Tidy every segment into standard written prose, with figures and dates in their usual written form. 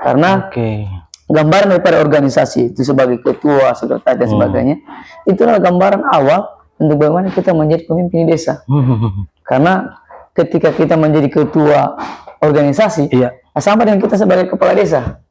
Karena gambaran daripada organisasi itu sebagai ketua, sekretaris dan sebagainya, itulah gambaran awal untuk bagaimana kita menjadi pemimpin di desa. Karena ketika kita menjadi ketua organisasi, sama dengan kita sebagai kepala desa.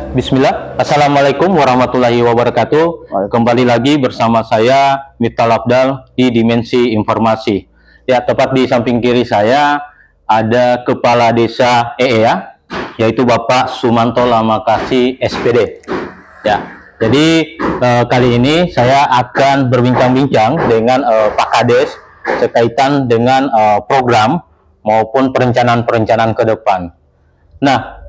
Bismillah, Assalamualaikum warahmatullahi wabarakatuh. Kembali lagi bersama saya Miftahul Afdal di Dimensi Informasi. Ya, tepat di samping kiri saya ada Kepala Desa EEA, yaitu Bapak Sumanto Lamakasi SPD. Ya, jadi kali ini saya akan berbincang-bincang dengan Pak Kades sekaitan dengan program maupun perencanaan-perencanaan ke depan. Nah,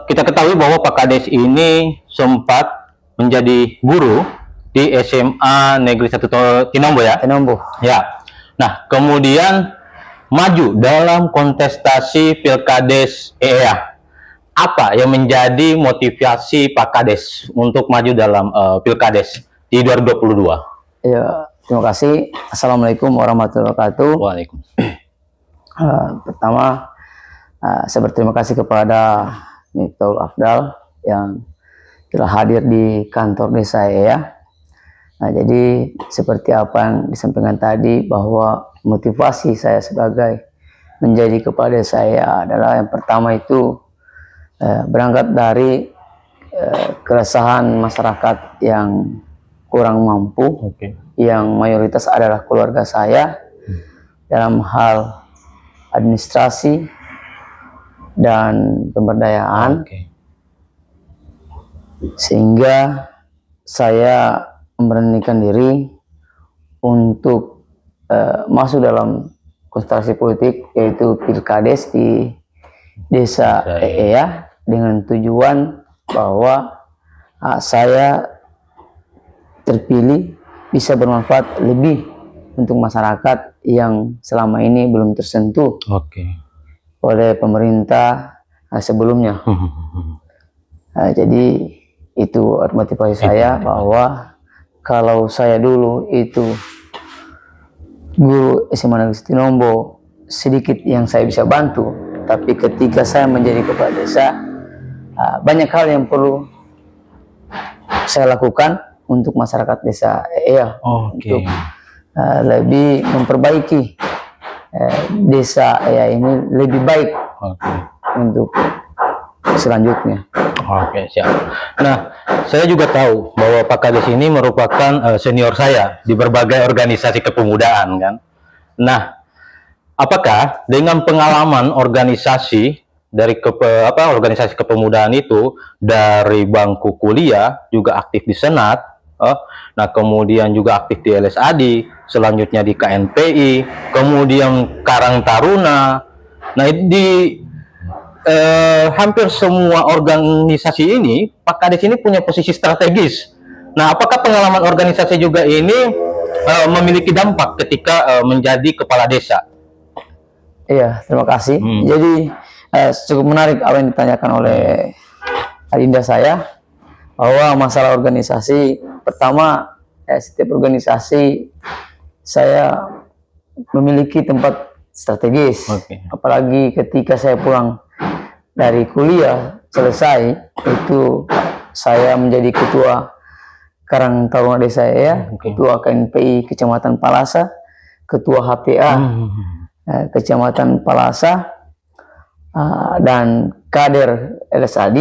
kita ketahui bahwa Pak Kades ini sempat menjadi guru di SMA Negeri 1 Tinombo ya? Tinombo. Ya. Nah, kemudian maju dalam kontestasi Pilkades EEA. Apa yang menjadi motivasi Pak Kades untuk maju dalam Pilkades di 2022? Ya, terima kasih. Assalamualaikum warahmatullahi wabarakatuh. Waalaikumsalam. Pertama, saya berterima kasih kepada Miftahul Afdal yang telah hadir di kantor desa ya. Nah, jadi seperti apa yang disampaikan tadi, bahwa motivasi saya sebagai menjadi kepala desa ya adalah yang pertama itu berangkat dari keresahan masyarakat yang kurang mampu, yang mayoritas adalah keluarga saya dalam hal administrasi dan pemberdayaan, sehingga saya memberanikan diri untuk masuk dalam kontestasi politik, yaitu Pilkades di desa EEA, dengan tujuan bahwa saya terpilih bisa bermanfaat lebih untuk masyarakat yang selama ini belum tersentuh oleh pemerintah sebelumnya. Jadi itu motivasi saya, bahwa kalau saya dulu itu guru SMA Negeri Tinombo, sedikit yang saya bisa bantu, tapi ketika saya menjadi kepala desa, banyak hal yang perlu saya lakukan untuk masyarakat desa untuk lebih memperbaiki desa ya ini lebih baik untuk selanjutnya. Siap. Nah, saya juga tahu bahwa Pak Kades ini merupakan senior saya di berbagai organisasi kepemudaan kan. Nah, apakah dengan pengalaman organisasi dari organisasi kepemudaan itu, dari bangku kuliah juga aktif di Senat, nah kemudian juga aktif di LSAD, selanjutnya di KNPI, kemudian Karang Taruna. Nah, di hampir semua organisasi ini Pak Kades ini punya posisi strategis. Nah, apakah pengalaman organisasi juga ini memiliki dampak ketika menjadi kepala desa? Iya, terima kasih. Jadi cukup menarik apa yang ditanyakan oleh adinda saya, bahwa masalah organisasi, pertama setiap organisasi saya memiliki tempat strategis. Apalagi ketika saya pulang dari kuliah selesai, itu saya menjadi ketua Karang Taruna Desa ya, ketua KNPI Kecamatan Palasa, ketua HPA Kecamatan Palasa, dan kader LSAD,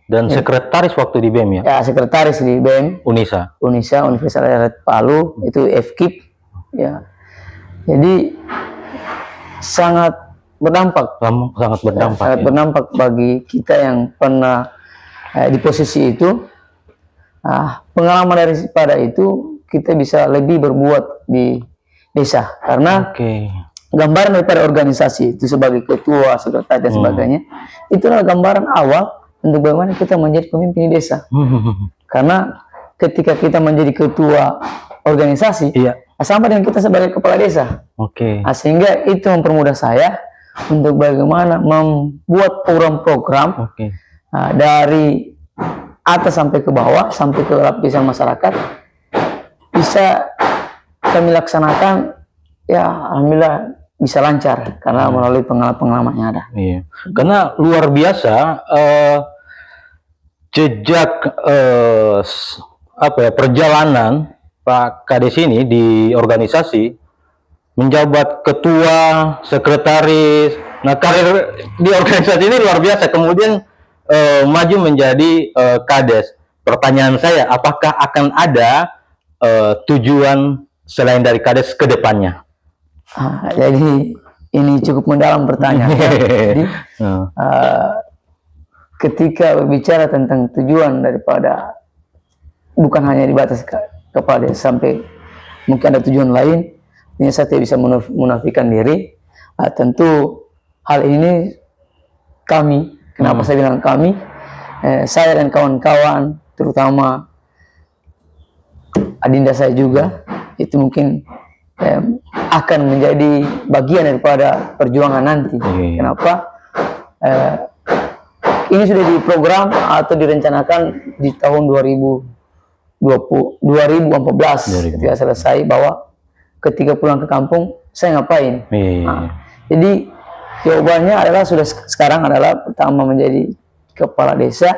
dan sekretaris waktu di BEM ya, sekretaris di BEM Unisa Universitas Rakyat Palu, itu FKIP ya. Jadi sangat berdampak bagi kita yang pernah di posisi itu. Pengalaman daripada itu, kita bisa lebih berbuat di desa, karena gambaran daripada organisasi itu sebagai ketua, sekretaris dan sebagainya, itulah gambaran awal untuk bagaimana kita menjadi pemimpin di desa. Karena ketika kita menjadi ketua organisasi, sama dengan kita sebagai kepala desa. Sehingga itu mempermudah saya untuk bagaimana membuat program-program dari atas sampai ke bawah, sampai ke lapisan masyarakat, bisa kami laksanakan, ya alhamdulillah bisa lancar karena melalui pengalaman yang ada. Iya. Karena luar biasa jejak perjalanan Pak Kades ini di organisasi, menjabat ketua, sekretaris. Nah, karir di organisasi ini luar biasa. Kemudian maju menjadi Kades. Pertanyaan saya, apakah akan ada tujuan selain dari Kades ke depannya? Jadi ini cukup mendalam pertanyaan. Jadi ketika berbicara tentang tujuan daripada, bukan hanya dibatas kepada sampai mungkin ada tujuan lain, ini saya tidak bisa menafikan diri. Tentu hal ini kami, kenapa saya bilang kami, saya dan kawan-kawan, terutama adinda saya juga, itu mungkin akan menjadi bagian daripada perjuangan nanti. Kenapa? Ini sudah diprogram atau direncanakan di tahun 2014 ketika selesai, bahwa ketika pulang ke kampung saya ngapain. Jadi jawabannya adalah sudah sekarang adalah pertama menjadi kepala desa,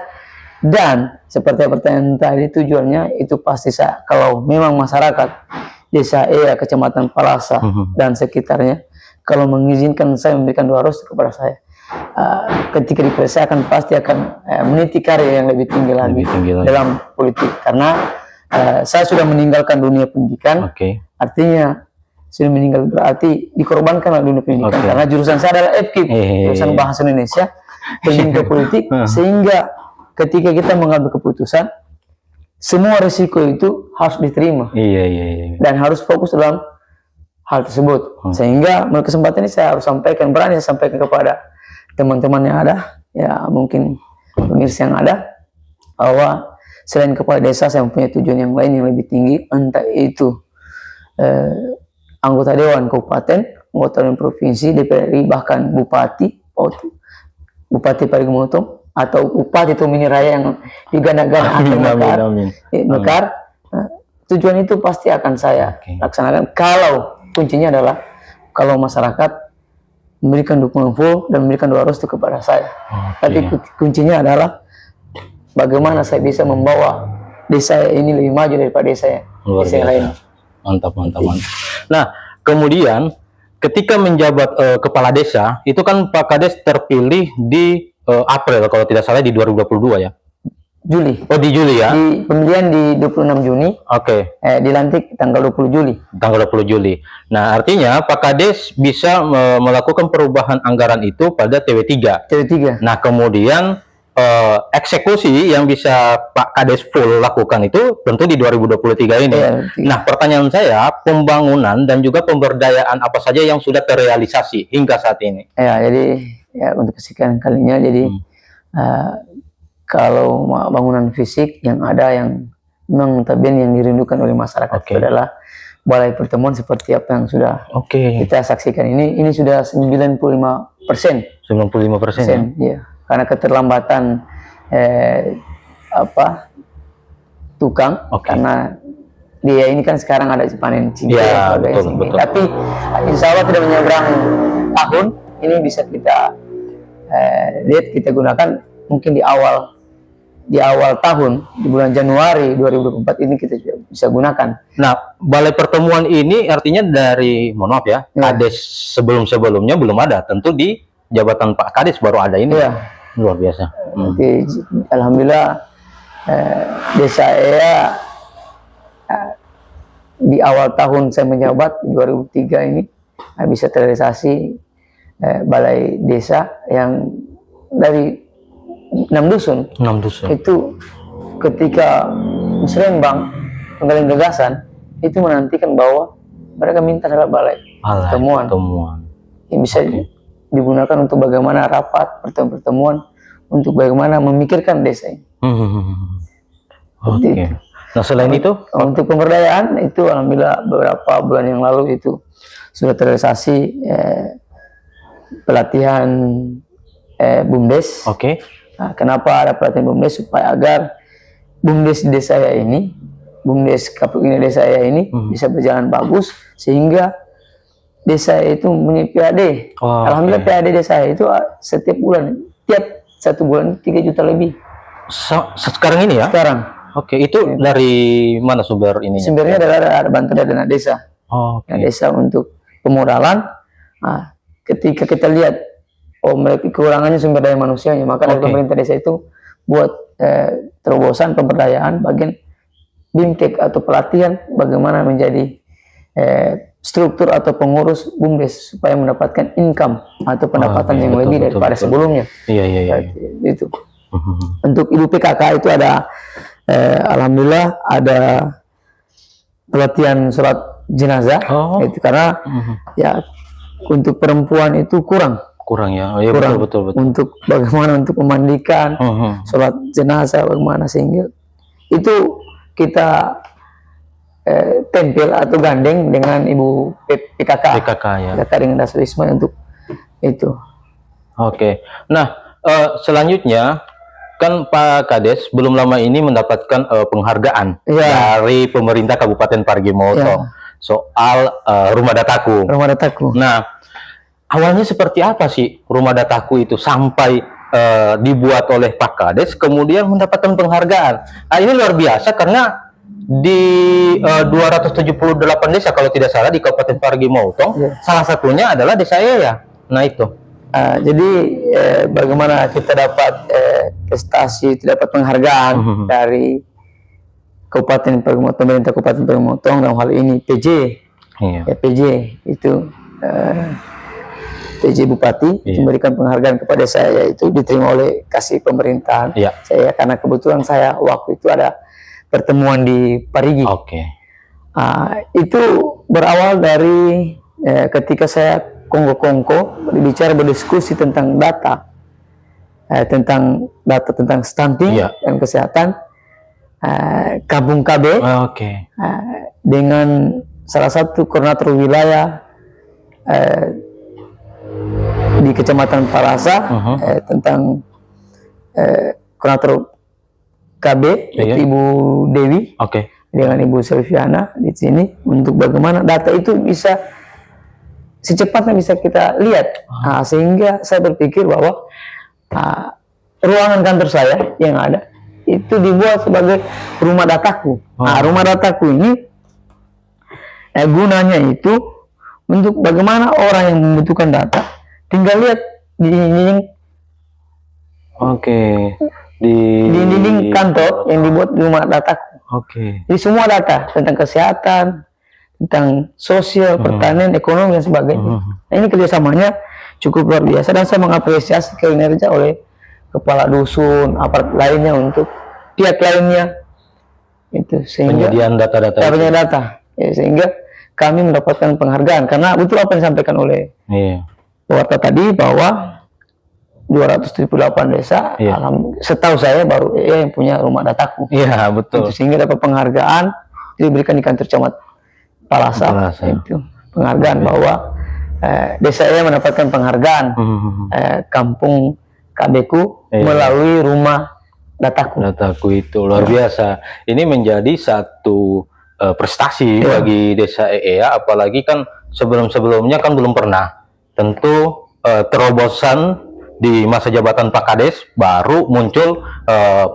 dan seperti pertanyaan tadi, tujuannya itu pasti saya, kalau memang masyarakat desa Kecamatan Palasa dan sekitarnya kalau mengizinkan saya memberikan 200 kepada saya, ketika diperiksa pasti akan meniti karir yang lebih tinggi lagi dalam politik, karena saya sudah meninggalkan dunia pendidikan. Artinya sudah meninggal berarti dikorbankan dunia pendidikan, karena jurusan saya adalah FKIP, jurusan Bahasa Indonesia, terjun ke politik, sehingga ketika kita mengambil keputusan, semua risiko itu harus diterima dan harus fokus dalam hal tersebut. Sehingga melalui kesempatan ini saya harus sampaikan, berani saya sampaikan kepada teman-teman yang ada, ya mungkin pemirsa yang ada, bahwa selain kepala desa saya mempunyai tujuan yang lain yang lebih tinggi, entah itu anggota dewan kabupaten, anggota dewan provinsi, DPRI, bahkan Bupati Parigi Motong, atau Bupati Tomini Raya yang diganda-ganda Mekar. Tujuan itu pasti akan saya laksanakan kalau kuncinya adalah kalau masyarakat memberikan dukungan full dan memberikan doa restu kepada saya. Tapi kuncinya adalah bagaimana saya bisa membawa desa ini lebih maju daripada desa yang lain. Mantap. Nah, kemudian ketika menjabat kepala desa, itu kan Pak Kades terpilih di April kalau tidak salah, di 2022 ya. Juli. Oh, di Juli ya. Di pemilihan di 26 Juni. Dilantik tanggal 20 Juli. Tanggal 20 Juli. Nah, artinya Pak Kades bisa melakukan perubahan anggaran itu pada TW3. Nah, kemudian eksekusi yang bisa Pak Kades full lakukan itu tentu di 2023 ini. Nah, pertanyaan saya, pembangunan dan juga pemberdayaan apa saja yang sudah terrealisasi hingga saat ini? Jadi untuk kesekian kalinya, jadi kalau bangunan fisik yang ada yang memang notabene yang dirindukan oleh masyarakat itu adalah balai pertemuan seperti apa yang sudah kita saksikan ini sudah 95%. 95%. Ya. Karena keterlambatan tukang, karena dia ini kan sekarang ada panen cingkir, betul. Tapi insya Allah tidak menyeberang tahun ini bisa kita lihat, kita gunakan mungkin di awal tahun, di bulan Januari 2024 ini kita bisa gunakan. Nah, balai pertemuan ini artinya dari, mohon maaf ya, Kades sebelumnya belum ada, tentu di jabatan Pak Kades baru ada ini. Luar biasa. Alhamdulillah desa di awal tahun saya menjabat 2003 ini bisa terrealisasi balai desa yang dari 6 dusun. Itu ketika Musrembang menggaling gagasan itu menantikan bahwa mereka minta adalah balai pertemuan yang bisa digunakan untuk bagaimana rapat pertemuan untuk bagaimana memikirkan desa ini. Nah, selain itu untuk pemberdayaan itu alhamdulillah beberapa bulan yang lalu itu sudah terrealisasi pelatihan BUMDes. Nah, kenapa ada pelatihan BUMDes? Supaya agar BUMDes di desa saya ini BUMDes Kapuk ini desa saya ini bisa berjalan bagus sehingga desa itu punya PAD. Oh, Alhamdulillah PAD desa saya itu setiap bulan, tiap 1 bulan 3 juta lebih. Sekarang ini ya? Sekarang. Oke, itu dari mana sumber ini? Sumbernya adalah ada bantuan dari dana desa. Oh, Dana desa untuk pemodalan. Nah, ketika kita lihat mereka kekurangannya sumber daya manusianya, maka dari pemerintah desa itu buat terobosan pemberdayaan bagian BIMTEK atau pelatihan bagaimana menjadi struktur atau pengurus BUMDes supaya mendapatkan income atau pendapatan yang lebih daripada sebelumnya. Iya. Itu. Untuk ibu PKK itu ada alhamdulillah ada pelatihan sholat jenazah. Itu karena ya untuk perempuan itu kurang ya. Oh, iya, kurang betul. untuk bagaimana untuk memandikan sholat jenazah bagaimana, sehingga itu kita tempel atau gandeng dengan ibu PKK ya. PKK dengan Daswisma untuk itu. Oke. Nah, selanjutnya kan Pak Kades belum lama ini mendapatkan penghargaan dari pemerintah Kabupaten Parigi Motong soal rumah dataku. Nah, awalnya seperti apa sih rumah dataku itu sampai dibuat oleh Pak Kades kemudian mendapatkan penghargaan? Nah, ini luar biasa karena di 278 desa kalau tidak salah di Kabupaten Parigi Motong, salah satunya adalah desa ya. Nah itu. Jadi bagaimana kita dapat prestasi, dapat penghargaan dari Kabupaten Parigi Motong, pemerintah Kabupaten Parigi Motong dalam hal ini PJ, PJ itu PJ Bupati memberikan penghargaan kepada saya, itu diterima oleh kasih pemerintahan saya karena kebetulan saya waktu itu ada pertemuan di Parigi. Itu berawal dari ketika saya kongko bicara berdiskusi tentang data, tentang stunting dan kesehatan Kampung KB dengan salah satu koordinator wilayah di Kecamatan Palasa tentang koordinator KB Ibu Dewi dengan Ibu Selviana di sini untuk bagaimana data itu bisa secepatnya bisa kita lihat. Sehingga saya berpikir bahwa ruangan kantor saya yang ada itu dibuat sebagai rumah dataku. Rumah dataku ini gunanya itu untuk bagaimana orang yang membutuhkan data tinggal lihat di dinding di dinding kantor yang dibuat di rumah dataku. Jadi semua data tentang kesehatan, tentang sosial, pertanian, ekonomi dan sebagainya. Nah, ini kerjasamanya cukup luar biasa dan saya mengapresiasi kinerja oleh kepala dusun, aparat lainnya untuk pihak lainnya itu sehingga penyediaan data. Sehingga kami mendapatkan penghargaan karena betul apa yang disampaikan oleh pewarta tadi bahwa 278 desa, setahu saya baru yang punya rumah dataku. Betul. Itu, sehingga dapat penghargaan diberikan di kantor camat Palasa. Itu penghargaan bahwa desa saya mendapatkan penghargaan kampung KB-ku melalui rumah dataku. Dataku itu luar biasa. Ini menjadi satu prestasi bagi desa EEA, apalagi kan sebelum-sebelumnya kan belum pernah. Tentu terobosan di masa jabatan Pak Kades baru muncul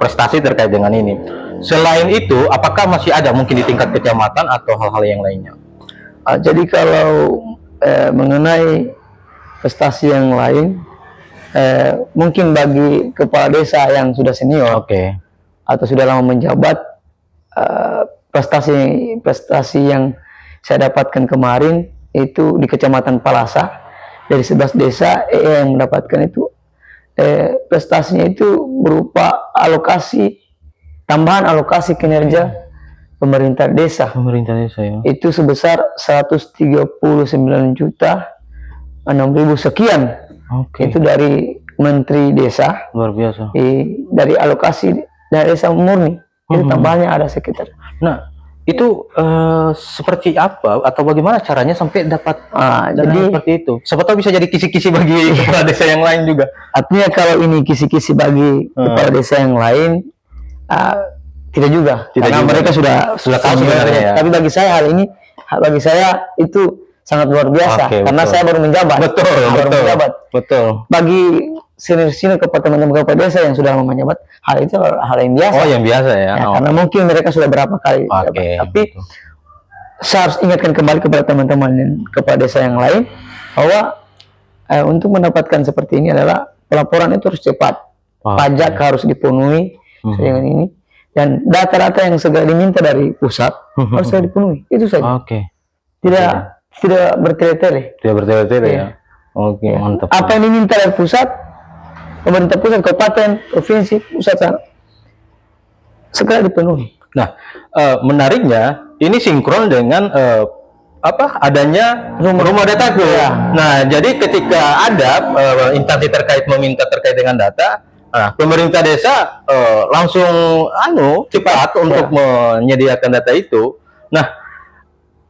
prestasi terkait dengan ini. Selain itu, apakah masih ada mungkin di tingkat kecamatan atau hal-hal yang lainnya? Jadi kalau mengenai prestasi yang lain, mungkin bagi kepala desa yang sudah senior atau sudah lama menjabat, prestasi yang saya dapatkan kemarin itu di Kecamatan Palasa dari 11 desa yang mendapatkan itu prestasinya itu berupa tambahan alokasi kinerja pemerintah desa. Itu sebesar 139.006.000 sekian. Itu dari Menteri Desa. Luar biasa. Dari alokasi dari desa murni. Itu tambahannya ada sekitar. Nah, itu seperti apa atau bagaimana caranya sampai dapat jadi seperti itu? Siapa tahu bisa jadi kisi-kisi bagi kepala desa yang lain juga. Artinya kalau ini kisi-kisi bagi kepala desa yang lain, Tidak juga, Tidak karena juga. mereka sudah tahu sebenarnya. ya. Tapi bagi saya itu sangat luar biasa, Oke, karena betul. saya baru menjabat. Betul, baru betul. menjabat. Betul. Bagi senior-senior kepada teman-teman kepala desa yang sudah menjabat, hal itu hal yang biasa. Oh, yang biasa ya. Ya, Oh. karena mungkin mereka sudah berapa kali Oke. menjabat. Tapi betul. saya harus ingatkan kembali kepada teman-teman dan kepala desa yang lain bahwa untuk mendapatkan seperti ini adalah pelaporan itu harus cepat. Oke. Pajak harus dipenuhi dengan ini, dan data-data yang segera diminta dari pusat harus segera dipenuhi. Itu saja. Oke. Tidak bertele-tele. Tidak bertele-tele Iya. ya. Oke, mantap. Apa yang diminta dari pusat, pemerintah pusat, kabupaten, provinsi, pusat sana, segera dipenuhi. Nah, menariknya ini sinkron dengan adanya rumah dataku. Ya. Nah, jadi ketika ada instansi terkait meminta terkait dengan data, pemerintah desa langsung cepat untuk menyediakan data itu. Nah,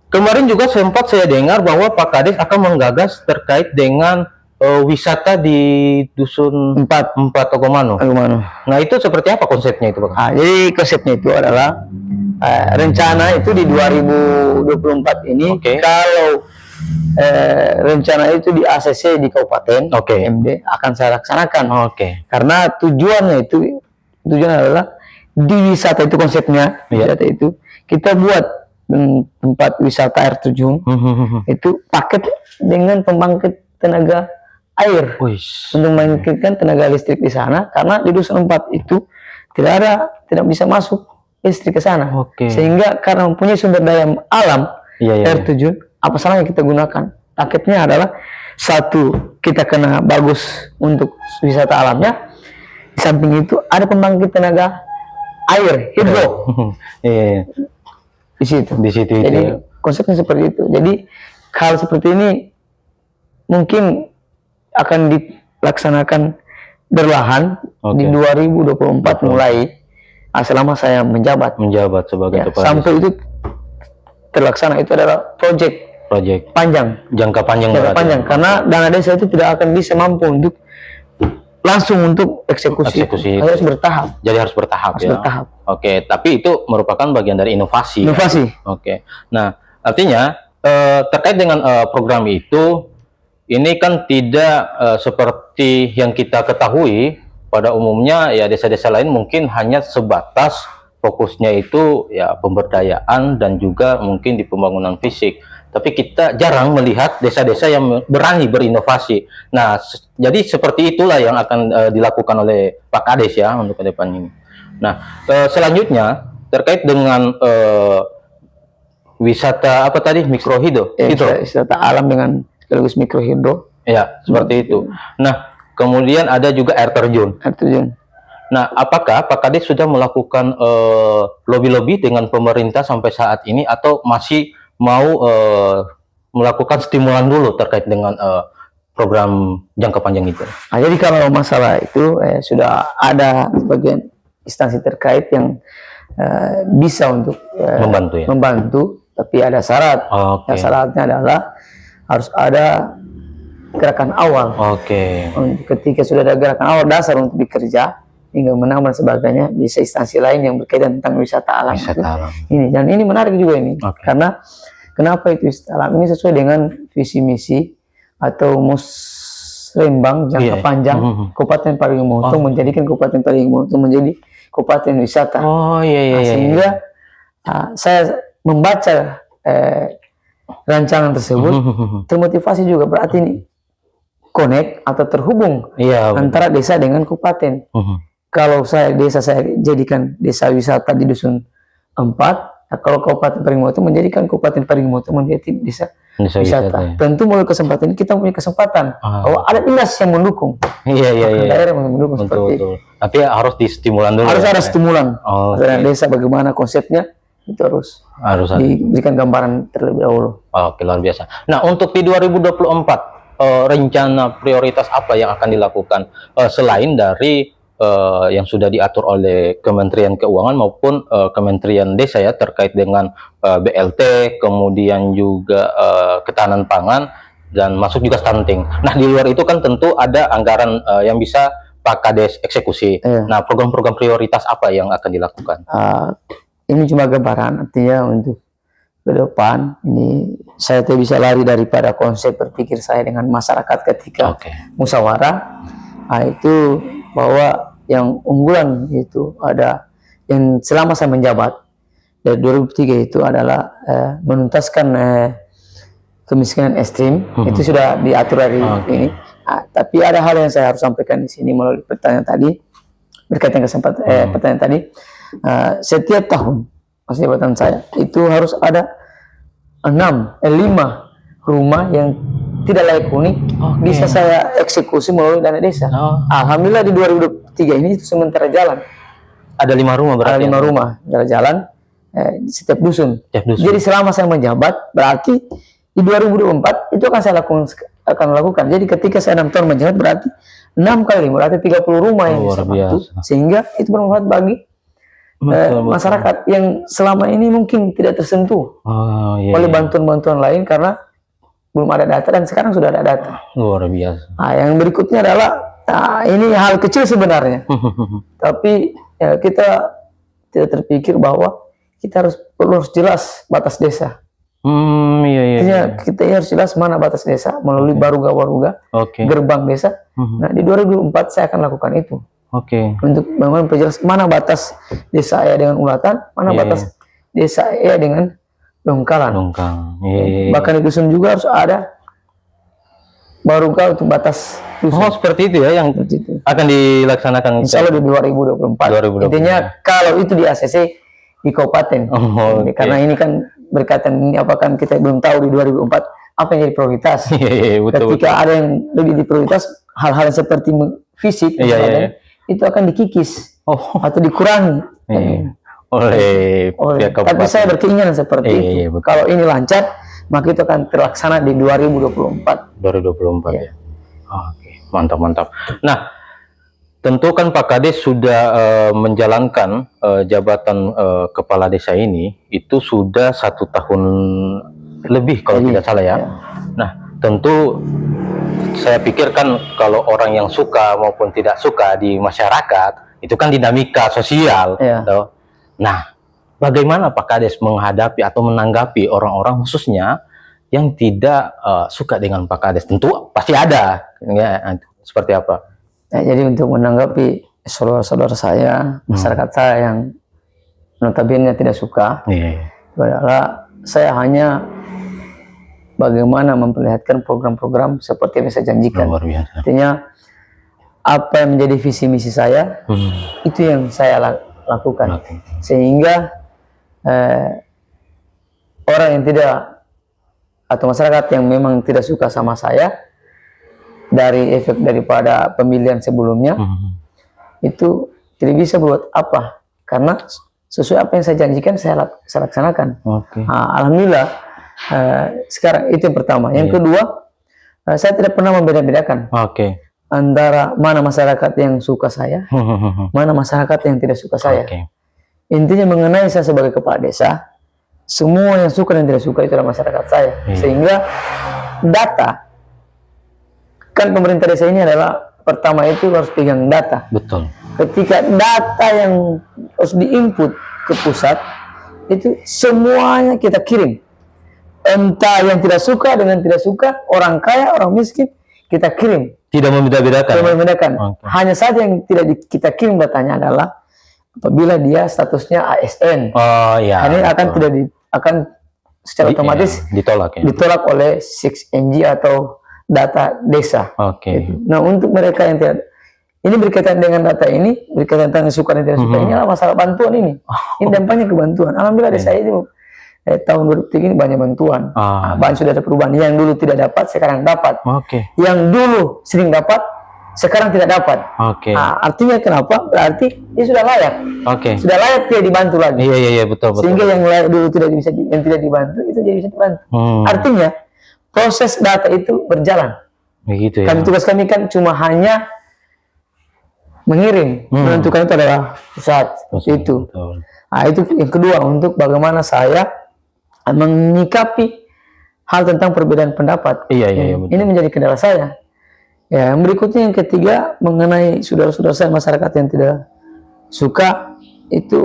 kemarin juga sempat saya dengar bahwa Pak Kades akan menggagas terkait dengan wisata di Dusun 4 Togomano. Nah, itu seperti apa konsepnya itu, Pak? Jadi konsepnya itu adalah rencana itu di 2024 ini, kalau rencana itu di ACC di Kabupaten MD akan saya laksanakan. Karena tujuan adalah di wisata itu konsepnya, wisata itu kita buat tempat wisata air terjun itu paket dengan pembangkit tenaga air untuk membangkitkan tenaga listrik di sana, karena di Dusun 4 itu tidak bisa masuk listrik ke sana, sehingga karena mempunyai sumber daya alam air terjun, apa salahnya kita gunakan. Paketnya adalah satu, kita kena bagus untuk wisata alamnya, di samping itu ada pembangkit tenaga air hidro di situ. Jadi konsepnya seperti itu. Jadi hal seperti ini mungkin akan dilaksanakan berlahan di 2024 mulai, selama saya menjabat sebagai kepala sampai itu terlaksana. Itu adalah proyek panjang, jangka panjang, karena dana desa itu tidak akan bisa mampu untuk langsung untuk eksekusi harus bertahap. Jadi harus bertahap. Oke, tapi itu merupakan bagian dari inovasi. Oke. Nah, artinya terkait dengan program itu, ini kan tidak seperti yang kita ketahui pada umumnya ya, desa-desa lain mungkin hanya sebatas fokusnya itu ya pemberdayaan dan juga mungkin di pembangunan fisik. Tapi kita jarang melihat desa-desa yang berani berinovasi. Nah, jadi seperti itulah yang akan dilakukan oleh Pak Kades ya untuk ke depan ini. Nah, selanjutnya terkait dengan wisata apa tadi, mikrohidro, wisata alam dengan sekaligus mikrohidro. Ya, seperti itu. Nah, kemudian ada juga air terjun. Nah, apakah Pak Kades sudah melakukan lobby-lobby dengan pemerintah sampai saat ini, atau masih mau melakukan stimulan dulu terkait dengan program jangka panjang itu? Jadi kalau masalah itu sudah ada sebagian instansi terkait yang bisa untuk membantu, tapi ada syarat. Syaratnya adalah harus ada gerakan awal. Ketika sudah ada gerakan awal dasar untuk bekerja hingga menambah sebagainya, bisa instansi lain yang berkaitan tentang wisata alam. Ini, dan ini menarik juga ini, karena kenapa itu wisata alam ini sesuai dengan visi misi atau musrembang jangka panjang Kabupaten Parigi Motong, menjadikan Kabupaten Parigi Motong menjadi kabupaten wisata. Sehingga saya membaca rancangan tersebut termotivasi juga, berarti ini connect atau terhubung antara desa dengan kabupaten. Kalau desa saya jadikan desa wisata di Dusun 4, kalau Kabupaten Parigi Motong menjadikan Kabupaten Parigi Motong menjadi desa wisata. Tentu melalui kesempatan ini kita punya kesempatan bahwa ada dinas yang mendukung, daerah yang mendukung seperti itu. Tapi harus distimulan dulu. Harus ada stimulan. Desa bagaimana konsepnya itu harus diberikan gambaran terlebih dahulu. Luar biasa. Nah, untuk di 2024 rencana prioritas apa yang akan dilakukan selain dari yang sudah diatur oleh Kementerian Keuangan maupun Kementerian Desa ya, terkait dengan BLT, kemudian juga ketahanan pangan, dan masuk juga stunting. Nah, di luar itu kan tentu ada anggaran yang bisa Pak Kades eksekusi. Iya. Nah, program-program prioritas apa yang akan dilakukan? Ini cuma gambaran, artinya untuk ke depan ini saya tidak bisa lari daripada konsep berpikir saya dengan masyarakat ketika musyawarah. Itu bahwa yang unggulan itu ada yang selama saya menjabat dari 2003 itu adalah menuntaskan kemiskinan ekstrim. Itu sudah diatur dari ini. Tapi ada hal yang saya harus sampaikan di sini melalui pertanyaan tadi, berkaitan kesempatan pertanyaan tadi. Setiap tahun masa jabatan saya itu harus ada 5 rumah yang tidak layak huni bisa saya eksekusi melalui dana desa. Alhamdulillah di 2023 ini itu sementara jalan. Ada 5 rumah berarti? Ada 5 rumah jalan di setiap dusun. Jadi selama saya menjabat berarti di 2024 itu akan saya lakukan. Jadi ketika saya 6 tahun menjabat berarti 6 kali 5 berarti 30 rumah yang bisa bantu, sehingga itu bermanfaat bagi masyarakat yang selama ini mungkin tidak tersentuh oleh bantuan-bantuan lain karena belum ada data, dan sekarang sudah ada data. Luar biasa. Yang berikutnya adalah ini hal kecil sebenarnya, tapi kita tidak terpikir bahwa kita perlu jelas batas desa. Artinya kita harus jelas mana batas desa melalui baruga-baruga, gerbang desa. Nah di 2024 saya akan lakukan itu. Untuk memperjelas mana batas desa saya dengan Ulatan, mana batas desa saya dengan Dongkalan. Bahkan di dusun juga harus ada baruga untuk batas dusun. Seperti itu ya yang akan dilaksanakan. Insya Allah di 2024. Intinya kalau itu di ACC di kabupaten. Karena ini kan berkaitan ini apakah kita belum tahu di 2024 apa yang jadi prioritas. Ketika ada yang lebih di prioritas, hal-hal seperti fisik itu akan dikikis atau dikurangi oleh pihak kabupaten. Tapi saya berkeinginan seperti itu. Kalau ini lancar, maka itu akan terlaksana di 2024. Ya. Mantap. Nah, tentu kan Pak Kades sudah menjalankan jabatan kepala desa ini itu sudah 1 tahun lebih kalau tidak salah ya. Nah, tentu saya pikir kan kalau orang yang suka maupun tidak suka di masyarakat itu kan dinamika sosial. Nah, bagaimana Pak Kades menghadapi atau menanggapi orang-orang khususnya yang tidak suka dengan Pak Kades? Tentu pasti ada, ya, seperti apa? Jadi untuk menanggapi saudara-saudara saya, masyarakat saya yang notabene tidak suka, adalah saya hanya bagaimana memperlihatkan program-program seperti yang saya janjikan. Artinya apa yang menjadi visi misi saya, itu yang saya lakukan. Sehingga orang yang tidak atau masyarakat yang memang tidak suka sama saya dari efek daripada pemilihan sebelumnya itu tidak bisa buat apa, karena sesuai apa yang saya janjikan saya laksanakan. Alhamdulillah. Sekarang itu yang pertama. Yang kedua, saya tidak pernah membeda-bedakan antara mana masyarakat yang suka saya, mana masyarakat yang tidak suka saya. Intinya mengenai saya sebagai kepala desa, semua yang suka dan tidak suka itu adalah masyarakat saya. Sehingga data, kan pemerintah desa ini adalah pertama itu harus pegang data. Ketika data yang harus diinput ke pusat, itu semuanya kita kirim. Entah yang tidak suka dengan tidak suka, orang kaya, orang miskin, kita kirim. Tidak membedakan. Hanya saja yang tidak kita kirim datanya adalah apabila dia statusnya ASN. Ini akan akan secara otomatis ditolak oleh 6NG atau data desa. Nah, untuk mereka yang tidak, ini berkaitan dengan data ini, berkaitan dengan suka dan tidak suka, ini adalah masalah bantuan ini. Ini dampaknya ke bantuan. Alhamdulillah desa ini tahun 2003 ini banyak bantuan. Banyak sudah ada perubahan. Yang dulu tidak dapat, sekarang dapat. Yang dulu sering dapat, sekarang tidak dapat. Artinya kenapa? Berarti dia sudah layak. Sudah layak dia dibantu lagi. Betul. Sehingga yang layak dulu yang tidak dibantu itu jadi bisa dibantu. Artinya proses data itu berjalan. Tugas kami kan cuma hanya mengirim, menentukan itu adalah pusat. Itu. Itu yang kedua, untuk bagaimana saya menyikapi hal tentang perbedaan pendapat. Betul. Ini menjadi kendala saya. Ya, yang berikutnya yang ketiga mengenai saudara-saudara saya masyarakat yang tidak suka itu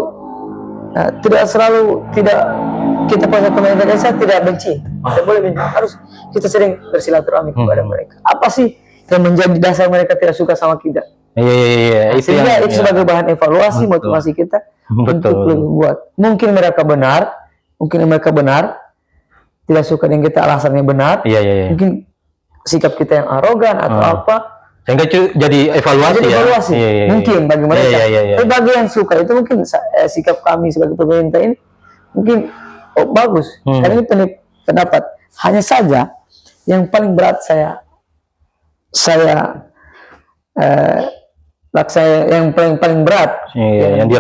tidak selalu tidak kita pada pemerintah desa tidak benci, tidak boleh benci, harus kita sering bersilaturahmi kepada mereka. Apa sih yang menjadi dasar mereka tidak suka sama kita? Iya, itu Sehingga yang itu sebagai bahan evaluasi motivasi kita untuk lebih buat. Mungkin mereka benar, tidak suka dengan kita alasannya benar. Iya. Mungkin sikap kita yang arogan atau apa. Sehingga jadi evaluasi ya. Iya. Mungkin bagi mereka. Iya. Tapi bagi yang suka itu mungkin sikap kami sebagai pemerintah ini mungkin bagus. Karena ini pendapat. Hanya saja yang paling berat saya yang paling berat yang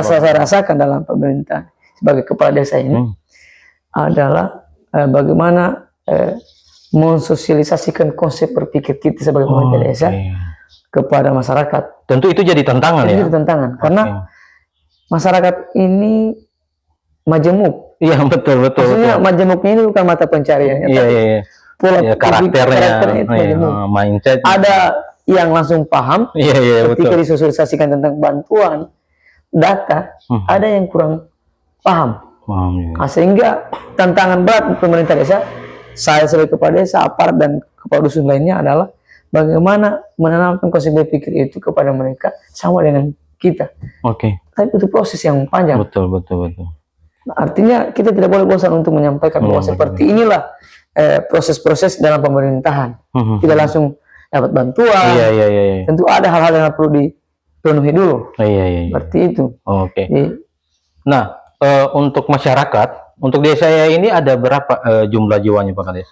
saya rasakan dalam pemerintah sebagai kepala desa ini adalah bagaimana mensosialisasikan konsep berpikir kita sebagai pemerintah desa kepada masyarakat. Tentu itu jadi tantangan ya. Jadi tantangan karena masyarakat ini majemuk. Iya betul. Maksudnya majemuknya ini bukan mata pencariannya. Iya. Pola karakternya itu majemuk. Mindset. Ada yang langsung paham. Iya ketika betul. disosialisasikan tentang bantuan data, ada yang kurang paham. Nah, sehingga tantangan berat pemerintah desa, saya sebagai kepala desa, aparat dan kepala dusun lainnya adalah bagaimana menanamkan konsep berpikir itu kepada mereka sama dengan kita. Tapi itu proses yang panjang. Betul. Nah, artinya kita tidak boleh bosan untuk menyampaikan bahwa seperti inilah proses-proses dalam pemerintahan. Tidak langsung dapat bantuan. Iya. Tentu ada hal-hal yang perlu dipenuhi dulu. Iya. Seperti itu. Nah, untuk masyarakat, untuk desa ini ada berapa jumlah jiwanya Pak Kades?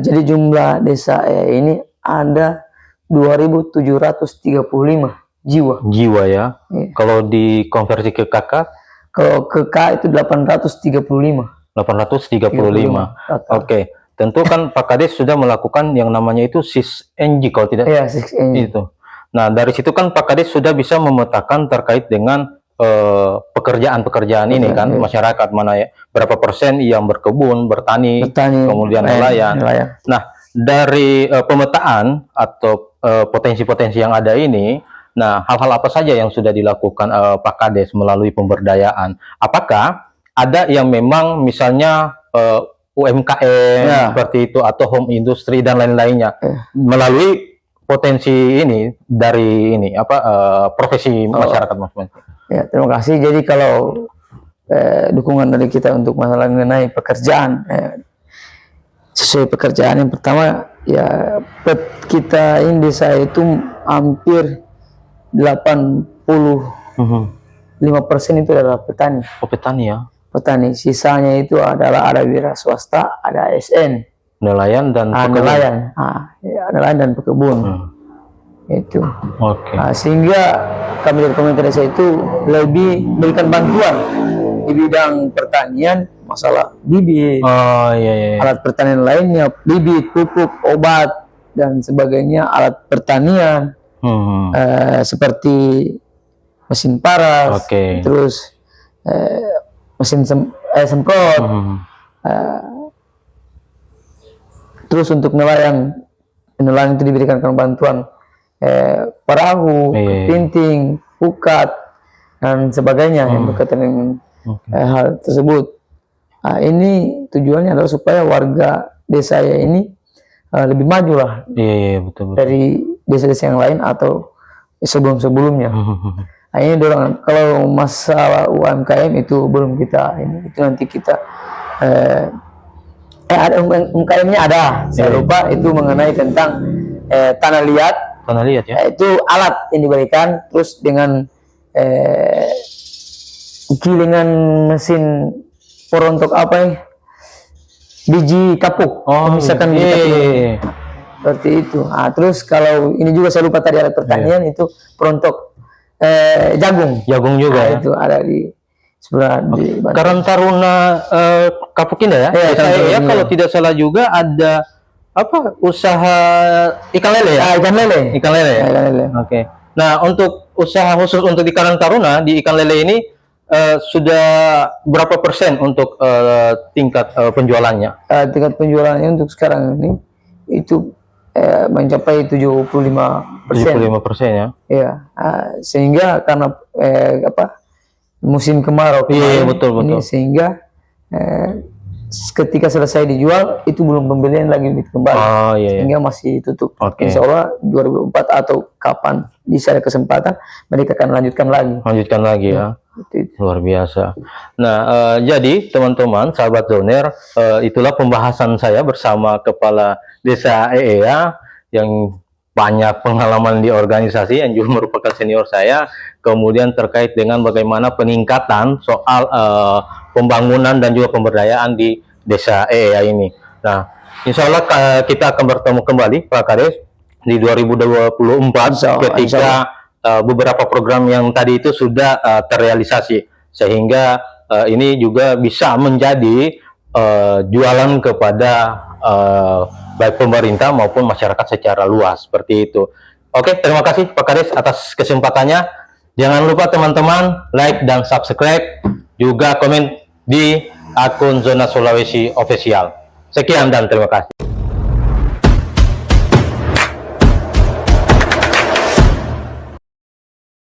Jadi jumlah desa ini ada 2.735 jiwa. Jiwa ya. Iya. Kalau dikonversi ke kakak? Kalau ke K itu 835. 835. Oke. Tentu kan Pak Kades sudah melakukan yang namanya itu SIS-NG kalau tidak? Iya, SIS-NG. Itu. Nah, dari situ kan Pak Kades sudah bisa memetakan terkait dengan pekerjaan ini kan, masyarakat mana ya, berapa persen yang berkebun, bertani kemudian nelayan. Nah, dari pemetaan atau potensi-potensi yang ada ini, nah hal-hal apa saja yang sudah dilakukan Pak Kades melalui pemberdayaan? Apakah ada yang memang misalnya UMKM seperti itu atau home industry dan lain-lainnya melalui potensi ini dari ini profesi masyarakat maksudnya? Ya, terima kasih. Jadi kalau dukungan dari kita untuk masalah mengenai pekerjaan, sesuai pekerjaan yang pertama ya kita ini desa itu hampir 85% itu adalah petani. Petani ya. Petani. Sisanya itu adalah ada wira swasta, ada ASN, nelayan dan pekebun. Nelayan dan pekebun. Itu. Sehingga kami dari pemerintah desa itu lebih berikan bantuan di bidang pertanian, masalah bibit, alat pertanian lainnya, bibit, pupuk, obat dan sebagainya, alat pertanian seperti mesin paras, terus mesin semprot, terus untuk nelayan itu diberikan bantuan perahu, pinting, pukat dan sebagainya yang berkaitan dengan hal tersebut. Ini tujuannya adalah supaya warga desa ini lebih maju lah betul. dari desa-desa yang lain atau sebelum-sebelumnya. Ini dorongan. Kalau masalah UMKM itu belum kita itu nanti kita ada UMKM-nya ada. Saya lupa itu mengenai tentang tanah liat ya. Itu alat yang diberikan terus dengan gilingan mesin perontok biji kapuk, misalkan biji kapuk. Seperti itu. Terus kalau ini juga saya lupa tadi alat pertanian itu perontok jagung juga itu ada di sebelah di Karang Taruna Kapuk Indah ya. Saya kalau tidak salah juga ada usaha ikan lele ya? Ikan lele. Nah, untuk usaha khusus untuk di Karang Taruna di ikan lele ini sudah berapa persen untuk tingkat penjualannya? Tingkat penjualannya untuk sekarang ini itu mencapai 75%. 75% ya. Ya, sehingga karena musim kemarau Iya, kemarin betul, ini, betul. sehingga ketika selesai dijual itu belum pembelian lagi kembali, Oh, iya, iya. sehingga masih tutup. Oke. Insya Allah 2004 atau kapan bisa ada kesempatan mereka akan lanjutkan lagi. Lanjutkan lagi ya. Itu. Luar biasa. Nah, jadi teman-teman, sahabat Zoner, itulah pembahasan saya bersama Kepala Desa EEA yang banyak pengalaman di organisasi, yang juga merupakan senior saya. Kemudian terkait dengan bagaimana peningkatan soal pembangunan dan juga pemberdayaan di Desa EEA ini. Nah, insya Allah kita akan bertemu kembali, Pak Kades, di 2024 ketika beberapa program yang tadi itu sudah terrealisasi, sehingga ini juga bisa menjadi jualan kepada baik pemerintah maupun masyarakat secara luas, seperti itu. Oke, terima kasih Pak Kades atas kesempatannya. Jangan lupa teman-teman like dan subscribe, juga komen di akun Zona Sulawesi Official. Sekian dan terima kasih.